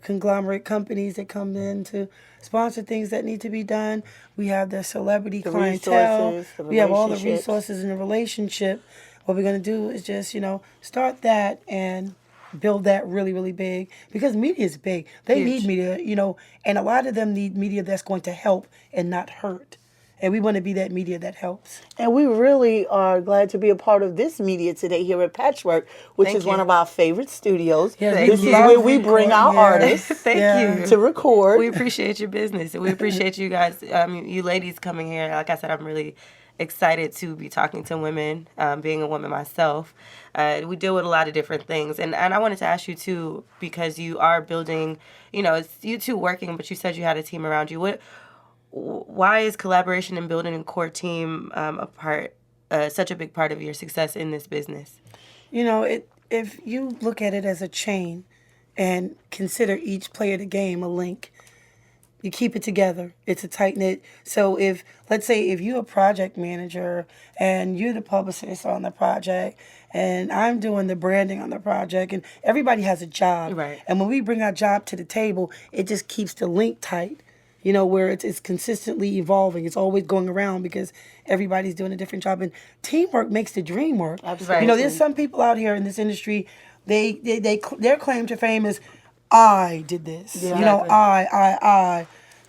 conglomerate companies that come in to sponsor things that need to be done. We have the celebrity clientele. resources, the We have all the relationships. resources in the relationship. What we're going to do is just, start that and build that really, really big, because media is big. They Huge. need media, and a lot of them need media that's going to help and not hurt. And we want to be that media that helps. And we really are glad to be a part of this media today here at Patchwerk, which Thank is one you. of our favorite studios. Yeah, This we is love where we bring our recording, yeah. artists Thank Yeah. you. to record. We appreciate your business. We appreciate you guys, you ladies coming here. Like I said, I'm really excited to be talking to women, being a woman myself. We deal with a lot of different things. And I wanted to ask you, too, because you are building, it's you two working, but you said you had a team around you. Why is collaboration and building a core team such a big part of your success in this business? If you look at it as a chain, and consider each player of the game a link. You keep it together. It's a tight knit. So if, let's say, if you're a project manager and you're the publicist on the project and I'm doing the branding on the project and everybody has a job. Right. And when we bring our job to the table, it just keeps the link tight, where it's consistently evolving. It's always going around because everybody's doing a different job. And teamwork makes the dream work. Absolutely. There's some people out here in this industry, their claim to fame is, I did this. Yeah. I.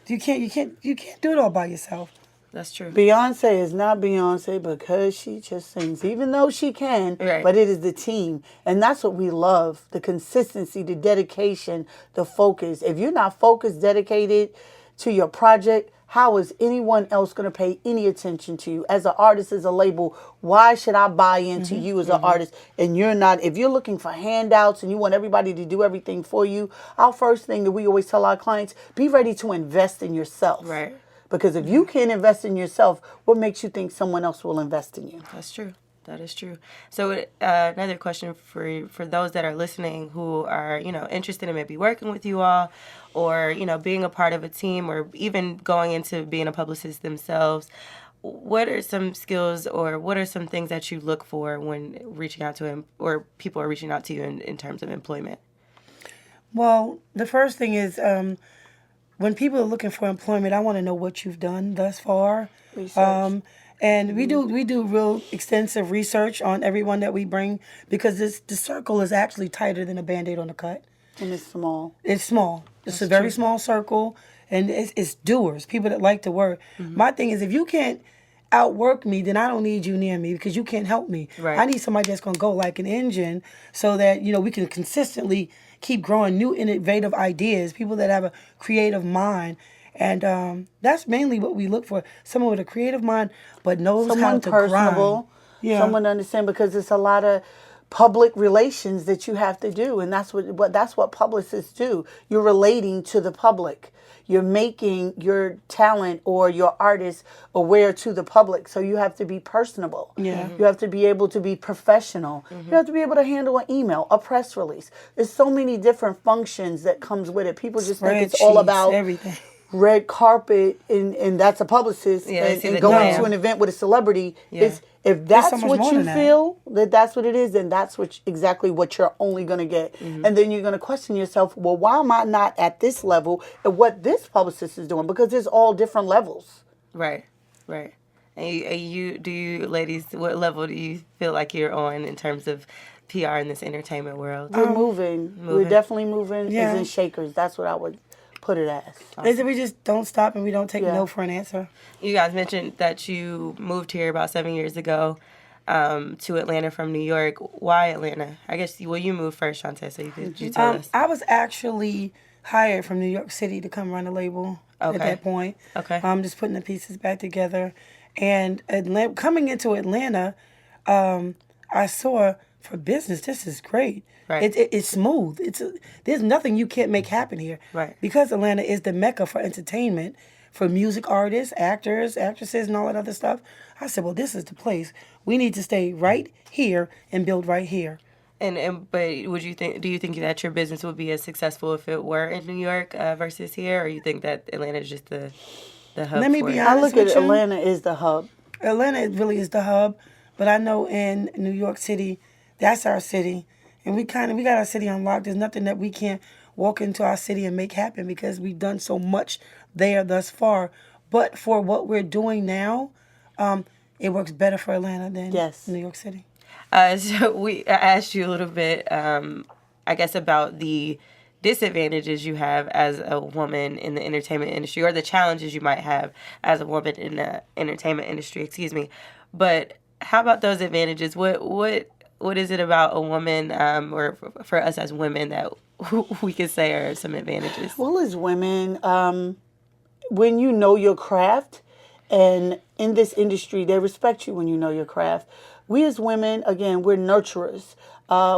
You can't do it all by yourself. That's true. Beyonce is not Beyonce because she just sings, even though she can, Right. but it is the team. And that's what we love, the consistency, the dedication, the focus. If you're not focused, dedicated to your project, how is anyone else going to pay any attention to you? As an artist, as a label, why should I buy into you as an artist? And you're not, if you're looking for handouts and you want everybody to do everything for you, our first thing that we always tell our clients, be ready to invest in yourself. Right. Because if you can't invest in yourself, what makes you think someone else will invest in you? That's true. That is true. So another question for those that are listening who are, interested in maybe working with you all or, being a part of a team or even going into being a publicist themselves, what are some skills or what are some things that you look for when reaching out to him or people are reaching out to you in terms of employment? Well, the first thing is when people are looking for employment, I want to know what you've done thus far. Research. And we do real extensive research on everyone that we bring because the circle is actually tighter than a Band-Aid on the cut. And it's small. It's small. It's a very small circle, and it's doers, people that like to work. My thing is, if you can't outwork me, then I don't need you near me because you can't help me. Right. I need somebody that's going to go like an engine so that, we can consistently keep growing new innovative ideas, people that have a creative mind. And that's mainly what we look for. Someone with a creative mind, but knows how Someone to personable. grind. Yeah. Someone to understand because it's a lot of public relations that you have to do. And that's what publicists do. You're relating to the public. You're making your talent or your artist aware to the public. So you have to be personable. Yeah. You have to be able to be professional. You have to be able to handle an email, a press release. There's so many different functions that comes with it. People just think it's all Spreadsheets, about everything. red carpet and that's a publicist and the going glam. to an event with a celebrity. Yeah. If that's so much what more you than that. feel that's what it is, then that's exactly what you're only going to get. And then you're going to question yourself, well, why am I not at this level at what this publicist is doing? Because there's all different levels. Right. And you ladies, what level do you feel like you're on in terms of PR in this entertainment world? We're moving. We're definitely moving Yeah. as in shakers. That's what I would put it as. They said we just don't stop and we don't take no for an answer. You guys mentioned that you moved here about 7 years ago to Atlanta from New York. Why Atlanta? I guess, you moved first, Shante, so you tell us. I was actually hired from New York City to come run a label at that point. Okay. I'm just putting the pieces back together. And coming into Atlanta, I saw for business, this is great. Right. It's smooth. There's nothing you can't make happen here. Right. Because Atlanta is the mecca for entertainment, for music artists, actors, actresses, and all that other stuff. I said, well, this is the place. We need to stay right here and build right here. But do you think that your business would be as successful if it were in New York versus here, or you think that Atlanta is just the hub? Let me for be it? honest. I look with at you. Atlanta as the hub. Atlanta really is the hub, but I know in New York City, that's our city. And we got our city on lock. There's nothing that we can't walk into our city and make happen because we've done so much there thus far. But for what we're doing now, it works better for Atlanta than New York City. So I asked you a little bit, I guess, about the disadvantages you have as a woman in the entertainment industry, or the challenges you might have as a woman in the entertainment industry, But how about those advantages? What is it about a woman, or for us as women, that we could say are some advantages? Well, as women, when you know your craft, and in this industry, they respect you when you know your craft. We as women, again, we're nurturers.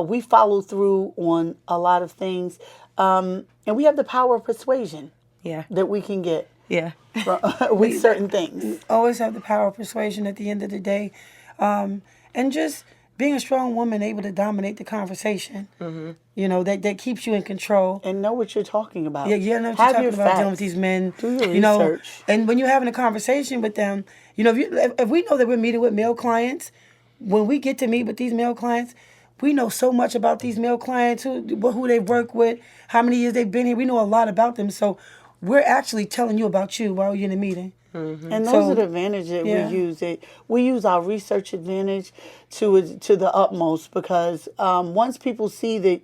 We follow through on a lot of things. And we have the power of persuasion that we can get with certain things. Always have the power of persuasion at the end of the day. And just being a strong woman, able to dominate the conversation. Mm-hmm. You know, that keeps you in control. And know what you're talking about. Yeah, you know what Have you're your talking about facts. dealing with these men. Do your you know, research. and when you're having a conversation with them, you know, if we know that we're meeting with male clients, when we get to meet with these male clients, we know so much about these male clients, who they work with, how many years they've been here. We know a lot about them. So we're actually telling you about you while you're in the meeting. Mm-hmm. And those So, are the advantages that yeah. we use. We use our research advantage to the utmost, because once people see that,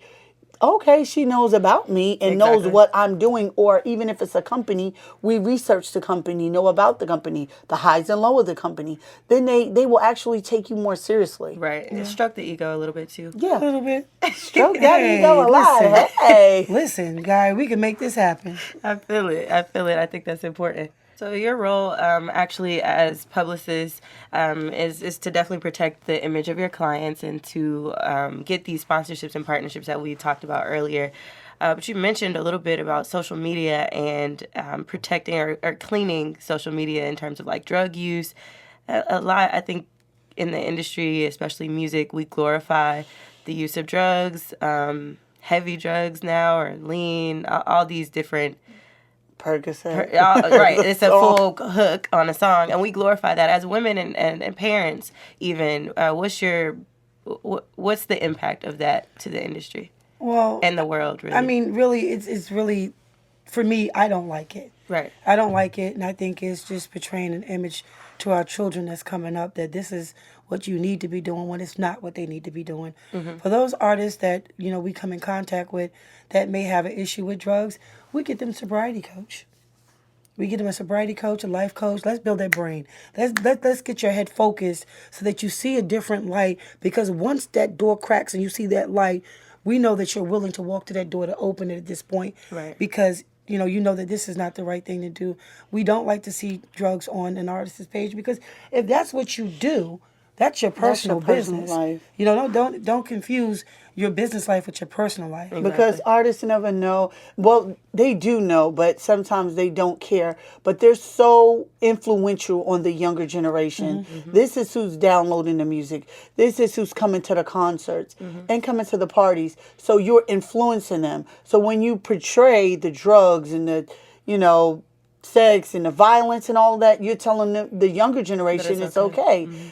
okay, she knows about me and knows Exactly. what I'm doing, or even if it's a company, we research the company, know about the company, the highs and lows of the company, then they will actually take you more seriously. Right. It struck the ego a little bit too. A Yeah. little bit. Stroke that ego a listen. lot. Hey. Listen, guy, we can make this happen. I feel it. I think that's important. So your role, actually as publicist, is to definitely protect the image of your clients and to get these sponsorships and partnerships that we talked about earlier. But you mentioned a little bit about social media and protecting or cleaning social media in terms of like drug use. A lot, I think, in the industry, especially music, we glorify the use of drugs, heavy drugs now, or lean, all these different. Percocet. Right, it's a full hook on a song, and we glorify that as women and parents. Even what's the impact of that to the industry Well, and the world? Really, I mean, really, it's really, for me, I don't like it. right. I don't like it, and I think it's just portraying an image to our children that's coming up that this is what you need to be doing when it's not what they need to be doing. Mm-hmm. For those artists that, you know, we come in contact with that may have an issue with drugs, we get them a sobriety coach. We get them a sobriety coach, a life coach. Let's build their brain. Let's get your head focused so that you see a different light, because once that door cracks and you see that light, we know that you're willing to walk to that door to open it at this point. Right. Because you know that this is not the right thing to do. We don't like to see drugs on an artist's page, because if that's what you do, that's your personal business. Life. You know, don't confuse your business life with your personal life. Because artists never know. Well, they do know, but sometimes they don't care. But they're so influential on the younger generation. Mm-hmm. This is who's downloading the music. This is who's coming to the concerts and coming to the parties. So you're influencing them. So when you portray the drugs and the, sex and the violence and all that, you're telling the younger generation it's okay. Mm-hmm.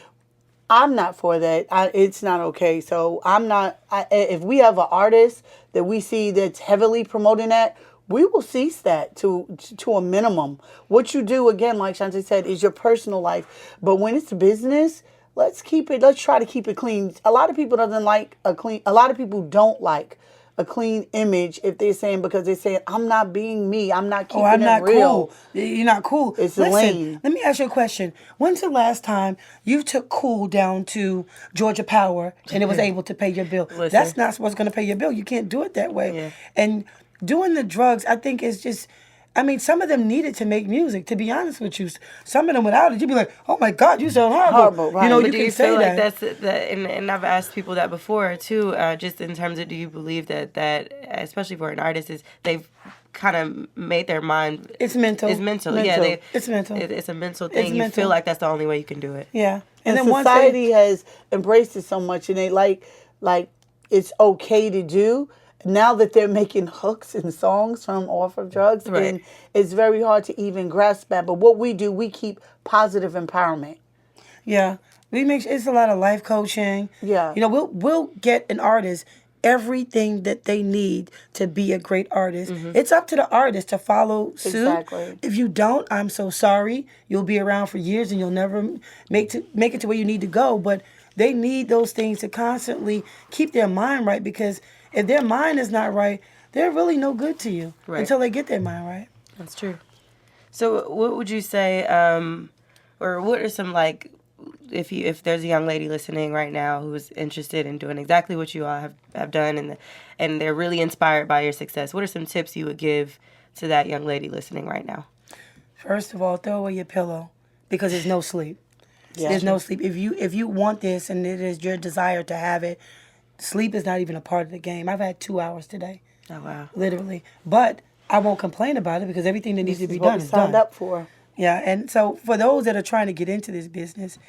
I'm not for that. It's not okay. So I'm not. If we have an artist that we see that's heavily promoting that, we will cease that to a minimum. What you do, again, like Shante said, is your personal life. But when it's business, let's try to keep it clean. A lot of people don't like a clean image if they're saying, because they're saying, I'm not being me. I'm not keeping I'm not it real. cool. You're not cool. It's Listen, lame. let me ask you a question. When's the last time you took Cool down to Georgia Power and it was able to pay your bill? Listen. That's not what's going to pay your bill. You can't do it that way. Yeah. And doing the drugs, I think, is just... I mean, some of them needed to make music, to be honest with you. Some of them without it, you'd be like, oh my God, you sound horrible. Horrible, right. You know, But you do can you say feel that. like that's and I've asked people that before too, just in terms of, do you believe that especially for an artist, is they've kind of made their mind... It's mental. It's mental. Mental. Yeah, it's mental. It's a mental thing. You mental. feel like that's the only way you can do it. Yeah. And then society has embraced it so much, and they like it's okay to do. Now that they're making hooks and songs from off of drugs, Right. and it's very hard to even grasp that. But what we do, we keep positive empowerment. Yeah, it's a lot of life coaching. Yeah. You know, we'll get an artist everything that they need to be a great artist. Mm-hmm. It's up to the artist to follow suit. Exactly. If you don't, I'm so sorry. You'll be around for years and you'll never make it to where you need to go. But they need those things to constantly keep their mind right, because if their mind is not right, they're really no good to you until they get their mind right. That's true. So what would you say, or what are some, like, if there's a young lady listening right now who is interested in doing exactly what you all have done, and they're really inspired by your success, what are some tips you would give to that young lady listening right now? First of all, throw away your pillow, because there's no sleep. Yeah. There's no sleep. If you want this and it is your desire to have it, sleep is not even a part of the game. I've had 2 hours today. Oh, wow. Literally. But I won't complain about it, because everything that needs to be done is done. Signed up for. Yeah, and so for those that are trying to get into this business,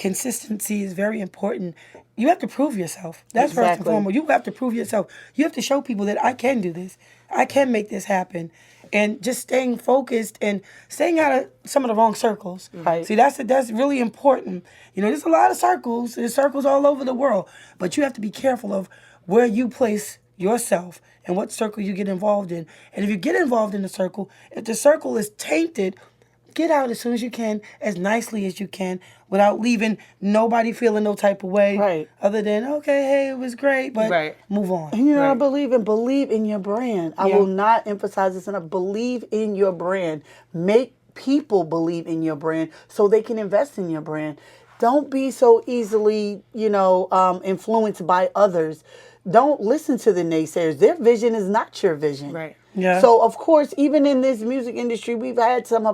consistency is very important. You have to prove yourself. That's first and Exactly. foremost. You have to prove yourself. You have to show people that I can do this. I can make this happen. And just staying focused and staying out of some of the wrong circles. Right. See, that's really important. You know, there's a lot of circles. There's circles all over the world. But you have to be careful of where you place yourself and what circle you get involved in. And if you get involved in a circle, if the circle is tainted, get out as soon as you can, as nicely as you can, without leaving nobody feeling no type of way. Right. Other than, okay, hey, it was great, but Right. move on. And you know, I Right. believe in your brand. I Yeah. will not emphasize this enough. Believe in your brand. Make people believe in your brand so they can invest in your brand. Don't be so easily, influenced by others. Don't listen to the naysayers. Their vision is not your vision. Right. Yeah. So, of course, even in this music industry, we've had some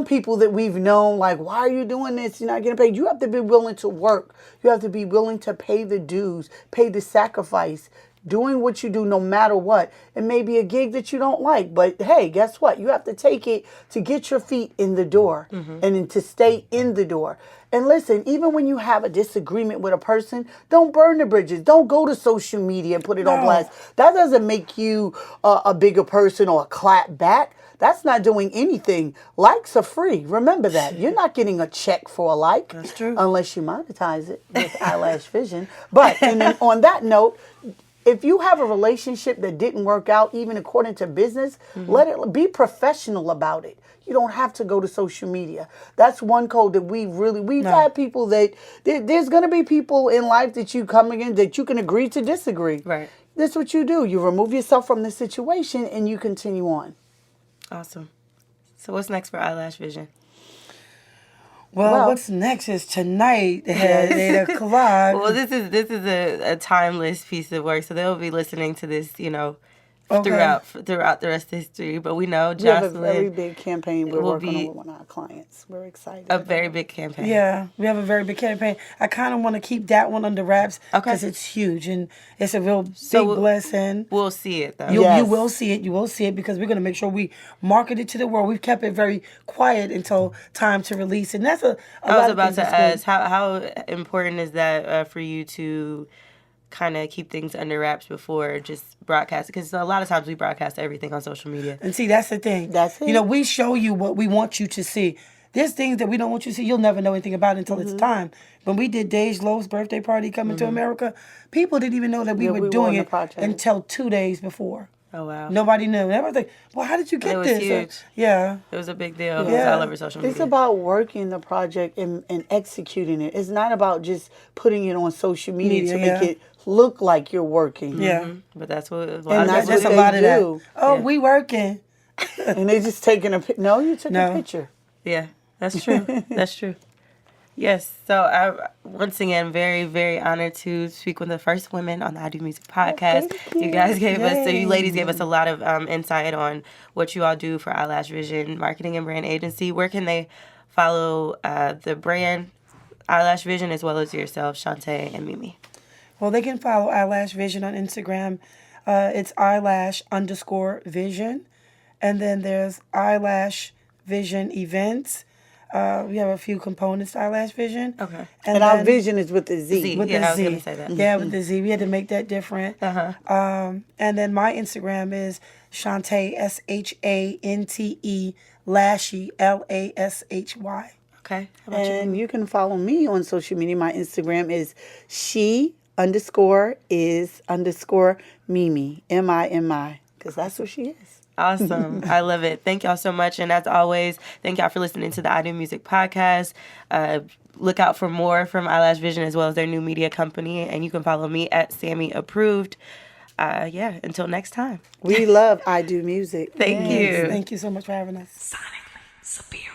people that we've known, like, why are you doing this? You're not getting paid. You have to be willing to work. You have to be willing to pay the dues, pay the sacrifice, doing what you do no matter what. It may be a gig that you don't like, but hey, guess what? You have to take it to get your feet in the door and then to stay in the door. And listen, even when you have a disagreement with a person, don't burn the bridges. Don't go to social media and put it on No. blast. That doesn't make you a bigger person or a clap back. That's not doing anything. Likes are free. Remember that. You're not getting a check for a like. That's true. Unless you monetize it with EyeLash Vizion. But and then on that note, if you have a relationship that didn't work out, even according to business, let it be professional about it. You don't have to go to social media. That's one code that we've had people that there's going to be people in life that you come against that you can agree to disagree. Right. That's what you do. You remove yourself from the situation and you continue on. Awesome. So what's next for EyeLash Vizion? Well, what's next is tonight at 8 o'clock. Well, this is a timeless piece of work, so they'll be listening to this, Okay. throughout the rest of history. But we know We have a Jocelyn very big campaign we're will working be on with one of our clients. We're excited. a very big campaign. Yeah, we have a very big campaign. I kind of want to keep that one under wraps Okay. because it's huge and it's a real big So blessing. We'll see it though. You Yes. will see it. You will see it because we're going to make sure we market it to the world. We've kept it very quiet until time to release. And that's a I lot was of about things to that's good. ask how important is that for you to kind of keep things under wraps before just broadcast? Because a lot of times we broadcast everything on social media. And see, that's the thing. That's it. You know, we show you what we want you to see. There's things that we don't want you to see. You'll never know anything about it until it's time. When we did Dej Loaf's birthday party coming to America, people didn't even know that we Yeah, were we were doing on the it project. until 2 days before. Oh wow. Nobody knew. And everyone was like, well, how did you get It was this? huge. Yeah. It was a big deal. It was Yeah. all over social media. It's about working the project and executing it. It's not about just putting it on social media to Media, make yeah. it look like you're working. Yeah. But that's what And That's that's what a they lot of that. do. Oh, Yeah. we working. And they just taking a picture. No, you took No. a picture. Yeah, that's true. That's true. Yes. So I once again very, very honored to speak with the first women on the I Do Music podcast. thank you. You guys gave us, so you Yay. ladies gave us a lot of insight on what you all do for EyeLash Vizion Marketing and Brand Agency. Where can they follow the brand EyeLash Vizion as well as yourself, Shante and Mimi? Well, they can follow EyeLash Vizion on Instagram. It's EyeLash_Vizion. And then there's EyeLash Vizion Events. We have a few components to EyeLash Vizion. Okay. And our then- vision is with the Z. Z. with Yeah, I the was Z. gonna say that. Yeah, with the Z. We had to make that different. Uh-huh. And then my Instagram is Shante, SHANTE, Lashy, LASHY. Okay. How about you? And you can follow me on social media. My Instagram is she_is_Mimi, MIMI, because that's what she is. Awesome. I love it. Thank y'all so much. And as always, thank y'all for listening to the I Do Music podcast. Look out for more from EyeLash Vizion as well as their new media company. And you can follow me at Sammy Approved. Until next time. We love I Do Music. Thank you. Thank you so much for having us. Sonically superior.